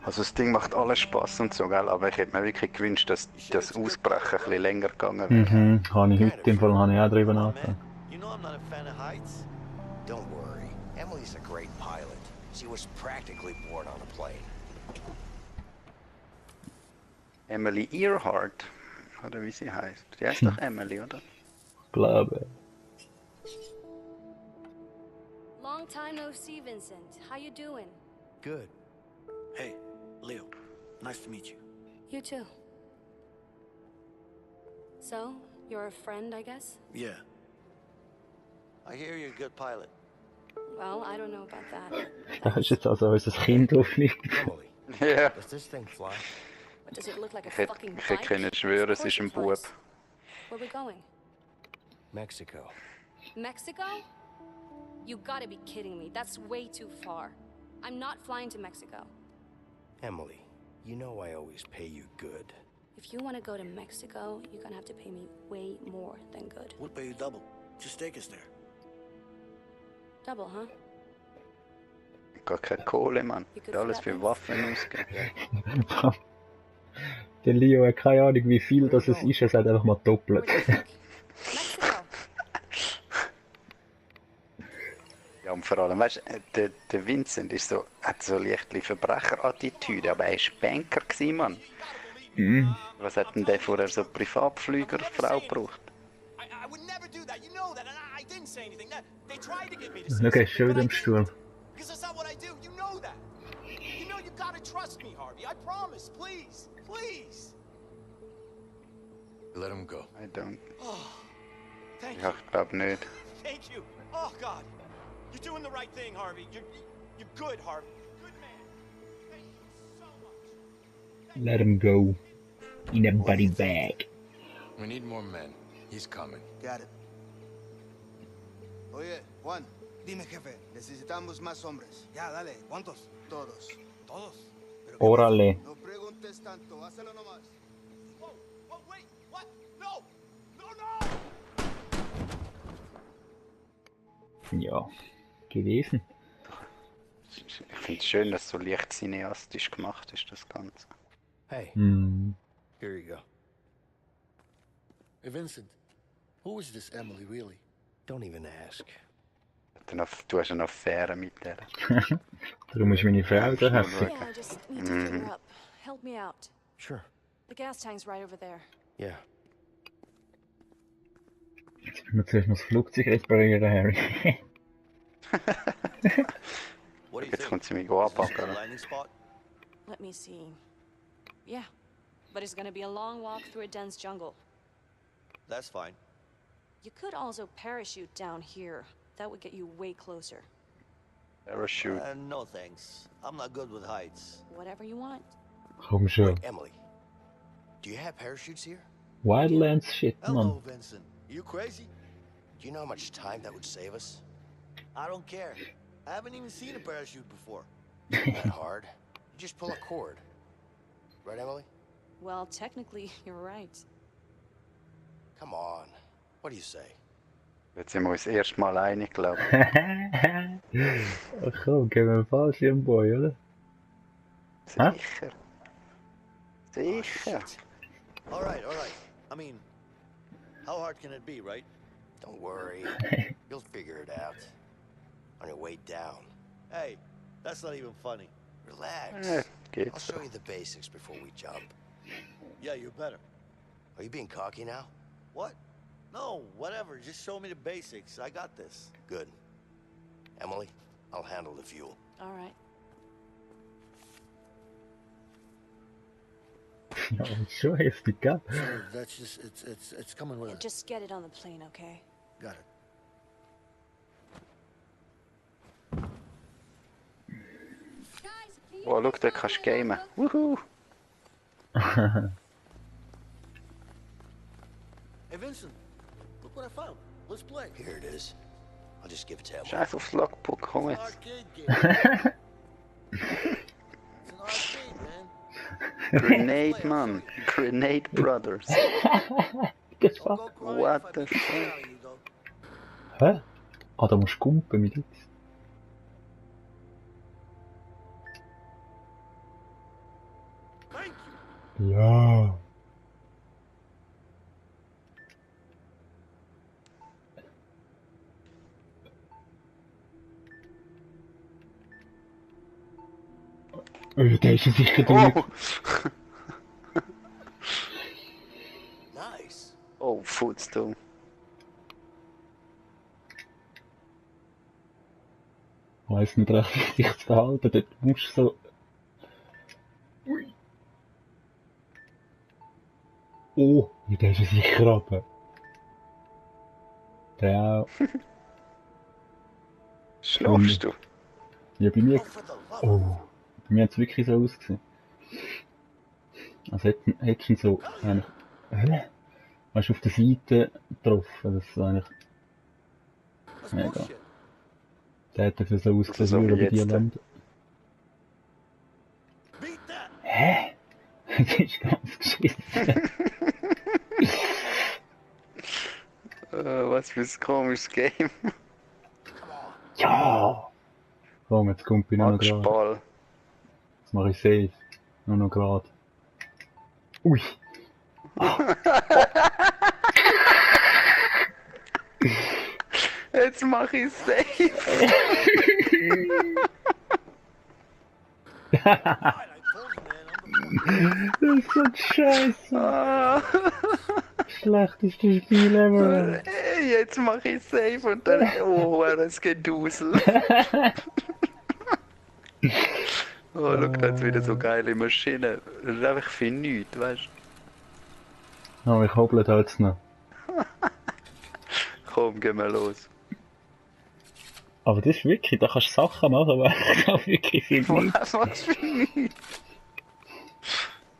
Also das Ding macht alles Spaß und so, gell? Aber ich hätte mir wirklich gewünscht, dass das Ausbrechen ein bisschen länger gegangen wäre. Mhm, habe ich heute im Fall auch drüber Come on, nachgedacht. man. You know I'm not a fan of heights. Don't worry. Emily's a great pilot. She was practically born on a plane. Emily Earhart, oder wie sie heißt. Die heißt doch Emily, oder? Glaube. Long time no see, Vincent. How you doing? Good. Hey, Leo. Nice to meet you. You too. So, you're a friend, I guess? Yeah. I hear you're a good pilot. Well, I don't know about that. Da ist jetzt also unser Kind aufliegt. Emily, Ja. does this thing fly? But does it look like a Ich hätte fucking ich können bike? schwören, Of es ist course ein it Bub. flies. Where we going? Mexico. Mexico? You gotta be kidding me. That's way too far. I'm not flying to Mexico. Emily, you know I always pay you good. If you want to go to Mexico, you're gonna have to pay me way more than good. We'll pay you double. Just take us there. Double, huh? Gar keine Kohle, Mann. Alles für Waffen ausgeben. Der Leo hat keine Ahnung, wie viel das es ist. Er sagt einfach mal doppelt. Where do you think? Mexico. Ja, und vor allem, weißt du, der Vincent ist so, hat so leichte Verbrecher-Attitüde, aber er war Banker gewesen, Mann. Mhm. Was hat denn der vorher so Privatflügerfrau gebraucht? I would never do that. You know that, and I didn't say anything. They tried to get me to say Okay, something, schön but I am didn't, Stuhl. because that's not what I do. You know that. You know you gotta trust me, Harvey. I promise. Please, please. Let him go. I don't. Oh, thank Ja, you. ich glaube nicht. Thank you. Oh God, you're doing the right thing, Harvey. You're good, Harvey. Good man. Thank you so much. Let him go. In a body bag. We need more men. He's coming. Got it. Oye, Juan, dime, jefe, necesitamos más hombres. Ya, dale, ¿cuántos? Todos. Todos. Pero Órale. no preguntes tanto, hazlo nomás. Whoa, whoa, wait, what? No, no, no. Ja, gewesen. Ich finde es schön, dass so leicht cineastisch gemacht ist, das Ganze. Hey, Hm. here you go. Hey, Vincent. Who is this Emily, really? Don't even ask. Du hast eine Affäre mit der. Darum ist meine Frau da happy. Yeah, I just need to fill her up. Help me out. Sure. The gas tank's right over there. Yeah. Jetzt müssen wir zuerst noch das Flugzeug reparieren, Harry. What do you Jetzt think? kommt sie mich Is this anpacken. the oder? landing spot? Let me see. Yeah, but it's gonna be a long walk through a dense jungle. That's fine. You could also parachute down here. That would get you way closer. Parachute. No thanks. I'm not good with heights. Whatever you want. Komm schon. Wait, Emily. Do you have parachutes here? Wildlands shit, Hello, man. Vincent. You crazy? Do you know how much time that would save us? I don't care. I haven't even seen a parachute before. Not that hard. You just pull a cord. Right, Emily? Well, technically, you're right. Come on. What do you say? Jetzt sind wir uns das erste Mal einig, glaube ich. Ach komm, gehen wir einen Fallschirmboy, oder? Sicher. Oh, Sicher. shit. All right, all right. I mean, how hard can it be, right? Don't worry. You'll figure it out. On your way down. Hey, that's not even funny. Relax. Geht I'll so. show you the basics before we jump. Yeah, you better. Are you being cocky now? What? No, whatever. Just show me the basics. I got this. Good. Emily, I'll handle the fuel. All right. Ja, schon heftig, gell? So that's just it's coming with Yeah, us. just get it on the plane, okay? Got it. Oh, schau, da kannst du gamen. Wuhu! Hey, Vincent, look what I found. Let's play. Here it is. I'll just give it to Emily. Scheiß aufs Logbook, komm It's an jetzt. arcade game. It's an arcade, man. Grenade, man. Grenade Brothers. Das Don't war... go crying What if I the beat the shit fuck? out of you, though. Hä? Ah, da musst du kumpen mit X. Thank you. Ja. Oh, der ist ja sicher drin. Oh! Nice. Oh, Footstool. Ich weiss nicht recht, wie sich zu verhalten. Dort musst du so... Ui. Oh, der ist ja sicher runter. Der auch. Schnupfst du? Ja, bei mir... Oh, for the love of... Oh, bei mir hat es wirklich so ausgesehen. Also hättest du ihn so eigentlich... Weißt du, auf der Seite getroffen. Das ist eigentlich That's mega. bullshit. Der hätte für so Also ausgesehen, so wie wie er bei dir jetzt. landet. Beat that. Hä? Das ist ganz geschissen. Was für ein komisches Game. Ja! Komm, jetzt kommt ich nur noch gerade. Matschball. Jetzt mache ich safe. Nur noch gerade. Ui! Jetzt mach ich safe. Right, I told you, man. I'm the Das ist so scheiße! Ah. Schlechtestes Spiel ever! Jetzt mach ich safe und dann... Oh, das Gedusel. Oh, schau, da hat's wieder so geile Maschinen. Das ist einfach für nichts, weißt du? Aber ich hobble da jetzt noch. Komm, gehen wir los. Aber das ist wirklich, da kannst du Sachen machen, aber ich glaube wirklich viel nicht. Was für nichts?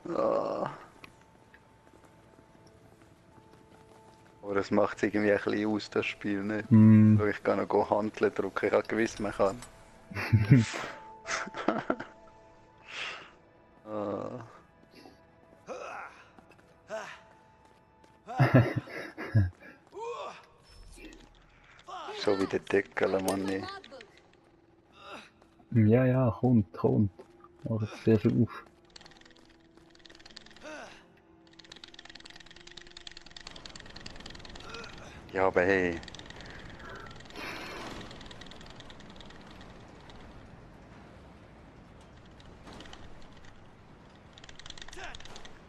Oh. Oh, das macht irgendwie ein bisschen aus, das Spiel, nicht? Hm, So, ich kann noch Handeln drücken, ich habe gewusst, man kann. Oh. So wie der Deckel, Mann. Nee. ja, ja, kommt. Mach jetzt sehr viel auf. Ja, aber hey.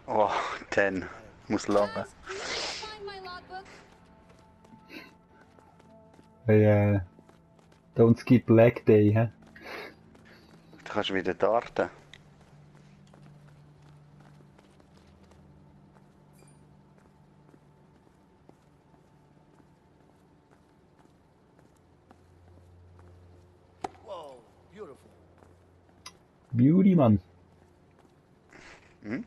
Oh, 10. Muss lange. Find my logbook. Hey, don't skip leg day, hä? Du kannst wieder darten. Whoa, beautiful. Beauty, Mann. Hm?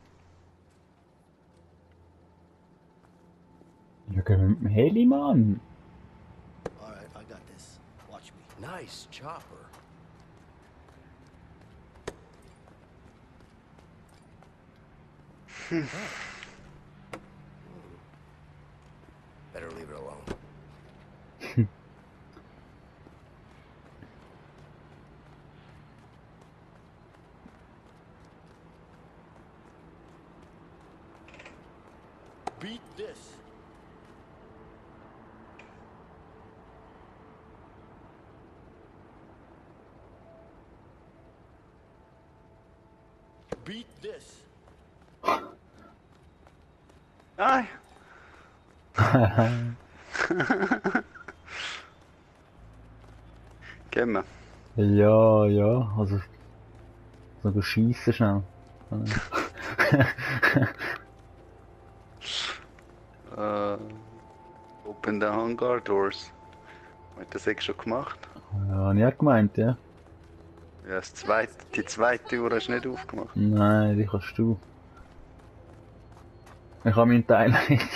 Ja, gehen wir mit dem Heli, Mann. All right, I got this. Watch me. Nice chopper. Better leave it alone. Beat this. Beat this. Nein! Gehen wir. Ja, also... Sogar schiessen schnell. Open the hangar doors. Hat das echt schon gemacht? Ja, hab ich auch gemeint, ja. Ja, die zweite Tür hast du nicht aufgemacht. Nein, die kannst du. Ich habe meinen Teil nicht.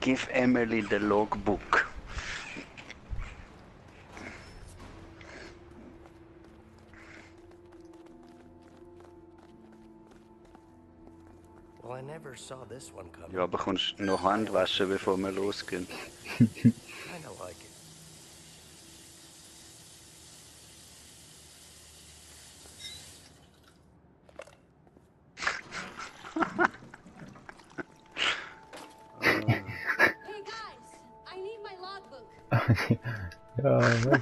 Give Emily the logbook. Well, I never saw this one coming. Ja, aber kommst noch Hand waschen, bevor wir losgehen. Kinda like it. Ja, was?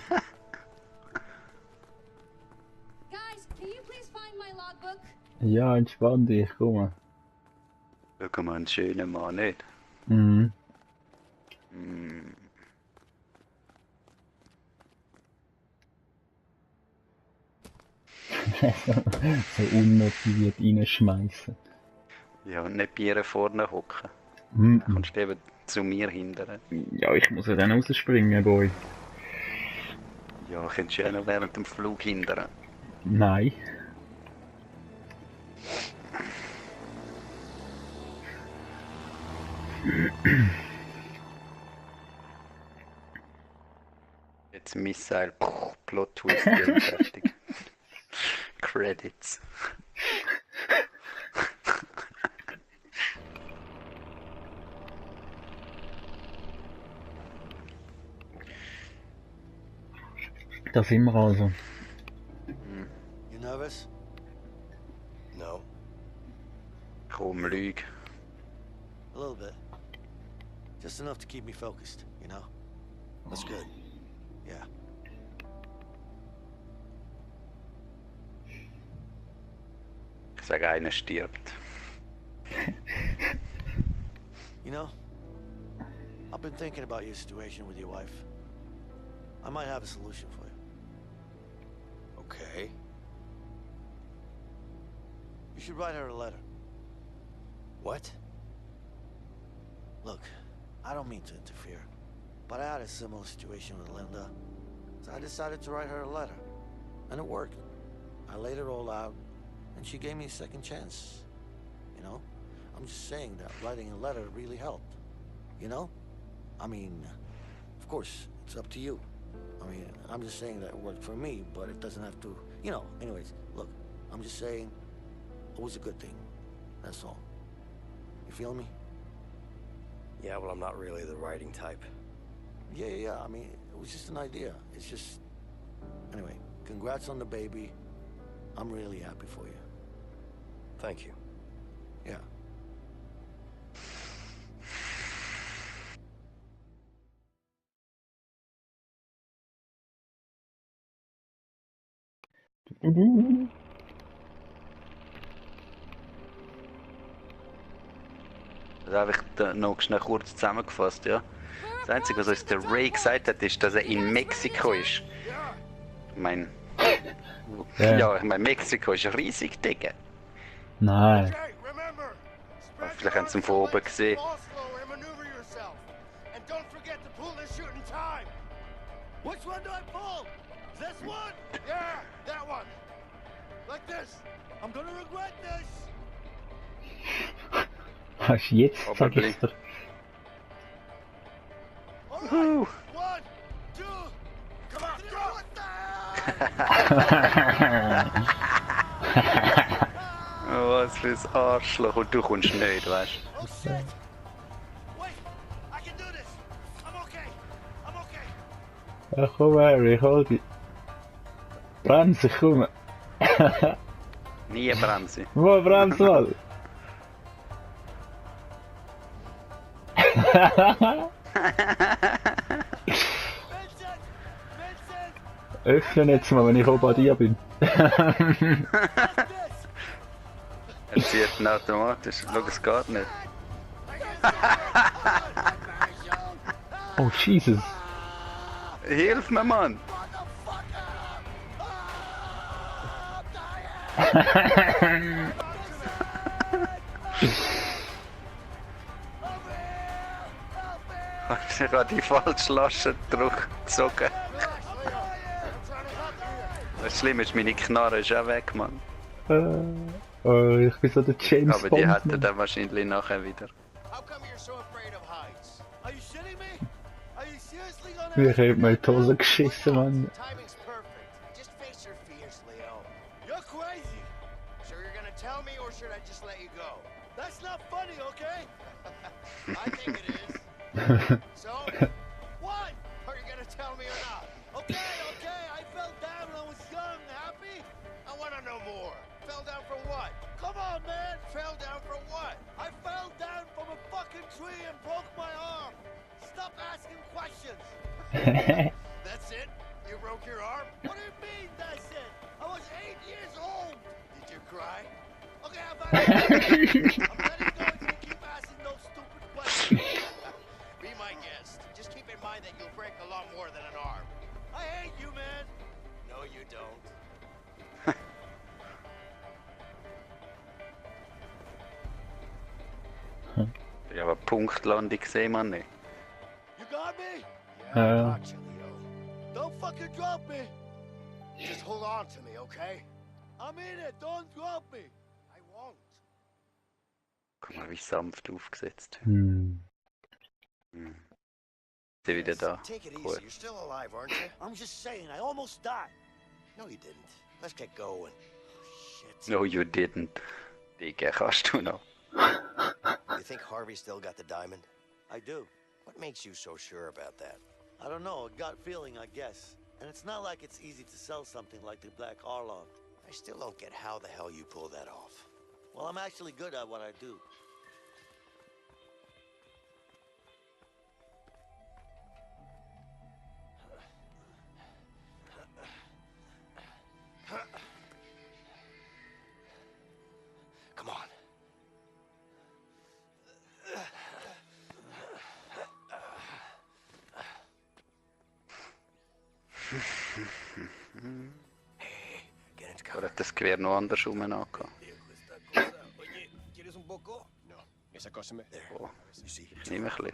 Guys, can you please find my logbook? Ja, entspann dich, guck mal. Schau mal, einen schönen Mann, nicht? Mhm. Mm. So unmotiviert reinschmeißen. Ja, und nicht bei ihr vorne hocken. Mhm. Dann kommst du eben zu mir hindern. Ja, ich muss ja dann rausspringen, Boy. Ja, könntest du ja noch während dem Flug hindern. Nein. Jetzt Missile, Plot Twist, Game fertig. Credits. Da sind wir also. You nervous? No. Komm, lüg. A little bit. Just enough to keep me focused, you know? That's good. Yeah. Ich sage, einer stirbt. You know, I've been thinking about your situation with your wife. I might have a solution for you. Okay. You should write her a letter. What? Look, I don't mean to interfere, but I had a similar situation with Linda, so I decided to write her a letter. And it worked. I laid it all out, and she gave me a second chance. You know? I'm just saying that writing a letter really helped. You know? I mean, of course, it's up to you. I mean, I'm just saying that it worked for me, but it doesn't have to, you know, anyways, look, I'm just saying it was a good thing. That's all. You feel me? Yeah, well, I'm not really the writing type. Yeah, I mean, it was just an idea. It's just... Anyway, congrats on the baby. I'm really happy for you. Thank you. Yeah. Also einfach noch schnell kurz zusammengefasst, ja. Das Einzige, was uns der Ray gesagt hat, ist, dass er in Mexiko ist. Ich meine... Ja, ich meine, Mexiko ist riesig, Digga. Nein. Okay, remember, spread Vielleicht haben sie ihn your von arms oben away, gesehen. fall slow and maneuver yourself. And don't forget to pull the chute in time. Which one do I pull? This one? Yeah, that one. Like this. I'm gonna regret this. Hast du jetzt, sag Probably. ich dir. All right. Woo. 1, 2. Come on, go. What the Oh, was für's Arschloch. Und du kommst nicht, weißt du. Oh shit! Wait, I can do this. I'm okay. I'm okay. Ja, komm her, ich hol dich. Bremse, komm. Nie bremsen. Wo, bremse mal. Vincent! Vincent! Öffne jetzt mal, wenn ich oben bei dir bin. What's this? Er zieht ihn automatisch. Schau, es geht nicht. Oh, Jesus. Hilf mir, Mann! Ich habe die falsche Lasche gezogen. Das Schlimme ist, meine Knarre ist auch weg, Mann. Oh, ich bin so der James Aber Bond. die hat er dann wahrscheinlich nachher wieder. How come you're so afraid of heights? Are you shitting me? Are you seriously gonna... Ich hab mir in die Hose geschissen, Mann. Timing's perfect. Just face your fears, Leo. You're crazy. So you're gonna tell me, or should I just let you go? That's not funny, okay? I think it is. So, What? are you gonna tell me or not? Okay, I fell down when I was young. Happy? I wanna know more. Fell down from what? Come on, man. Fell down from what? I fell down from a fucking tree and broke my arm. Stop asking questions. That's it? You broke your arm? What do you mean, that's it? I was 8 years old! Did you cry? Okay, I'm letting go until you keep asking those stupid questions. Be my guest. Just keep in mind that you'll break a lot more than an arm. I hate you, man! No, you don't. Ja, aber Punktlandung sehen wir nicht. You got me? Yeah, Uh. I got you, Leo. Don't fucking drop me! Just hold on to me, okay? I'm in it, don't drop me! I won't. Guck mal, wie sanft aufgesetzt. Hm. Ist er wieder da? Take it easy. Cool. You're still alive, aren't you? I'm just saying, I almost died. No, you didn't. Let's get going. Shit. No, you didn't. Digga, kannst du noch? You think Harvey still got the diamond? I do. What makes you so sure about that? I don't know, a gut feeling, I guess. And it's not like it's easy to sell something like the Black Arlong. I still don't get how the hell you pull that off. Well, I'm actually good at what I do. Come on. Hey, get into Oder cover. hat das Gewehr noch andersrum angehabt? Oye, ¿quieres un poco? No. Esa cosa me... There. Oh, You see? nimm ein bisschen.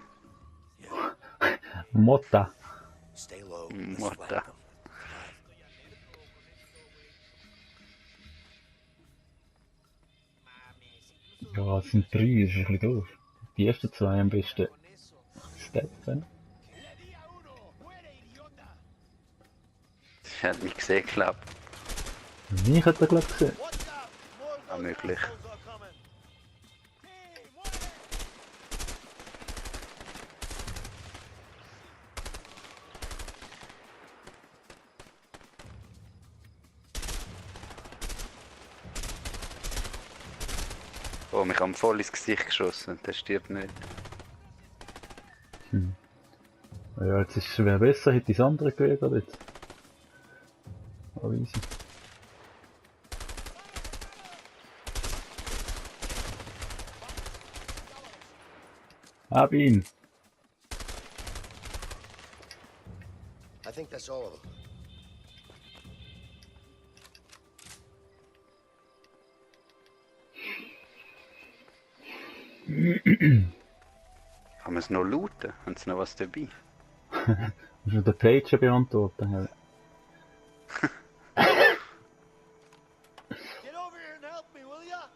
Motta. Stay low. Let's Morta. flank them. Ja, es sind 3, das ist ein bisschen doof. Die ersten 2 am besten steppen. Ich hätte mich gesehen, glaub. Mich hat er glaub gesehen. What's up? More of Ah, those möglich. assholes are coming. Hey, what? Oh, mich haben voll ins Gesicht geschossen. Der stirbt nicht. Ja, jetzt ist es besser, hätte ich das andere Gewehr gerade jetzt. Aber easy. Hab ihn! I think that's all of them. Kann man es noch looten? Haben sie noch was dabei? Musst du den Pager beantworten? Ja. Get over here and help me, will ya?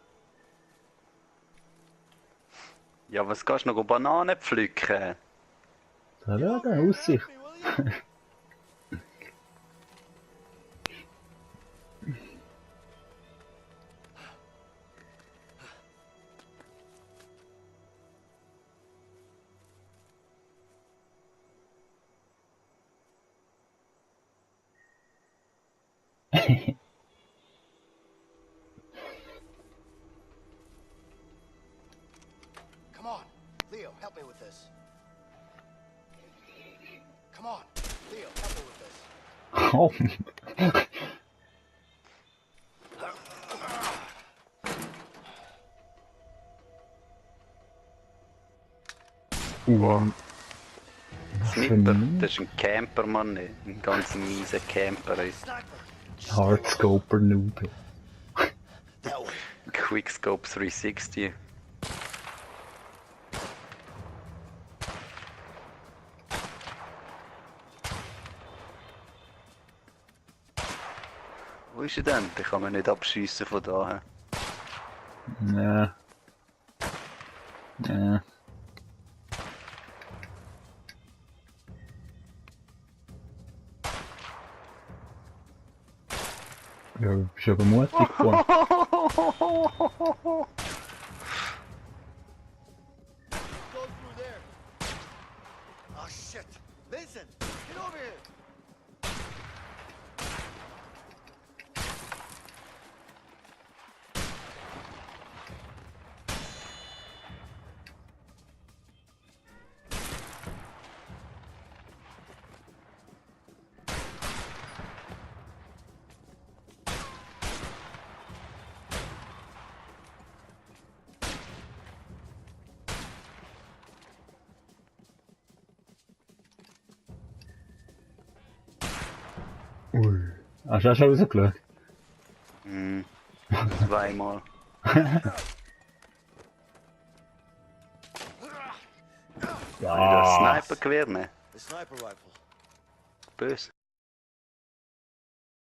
Ja, was gehst du noch Bananen pflücken? Da Get schauen, over here and Aussicht. help me, will ya? Come on. Leo, help me with this. Come on. Leo, help me with this. Oh, Wow. Snipper, ein das ist ein Camper, Mann. Ein ganz mieser Camper. Hardscoper Noob. That way. Quickscope 360. Wo ist er denn? Den kann man nicht abschiessen von daher. Ja. Ja. Ja, bist aber mutig geworden. Go through there. Oh, shit. Vincent, get over here. Hast du auch schon rausgeschaut? Zweimal. Ja. Sniper-Gewehr nehmen. The sniper rifle. Böse.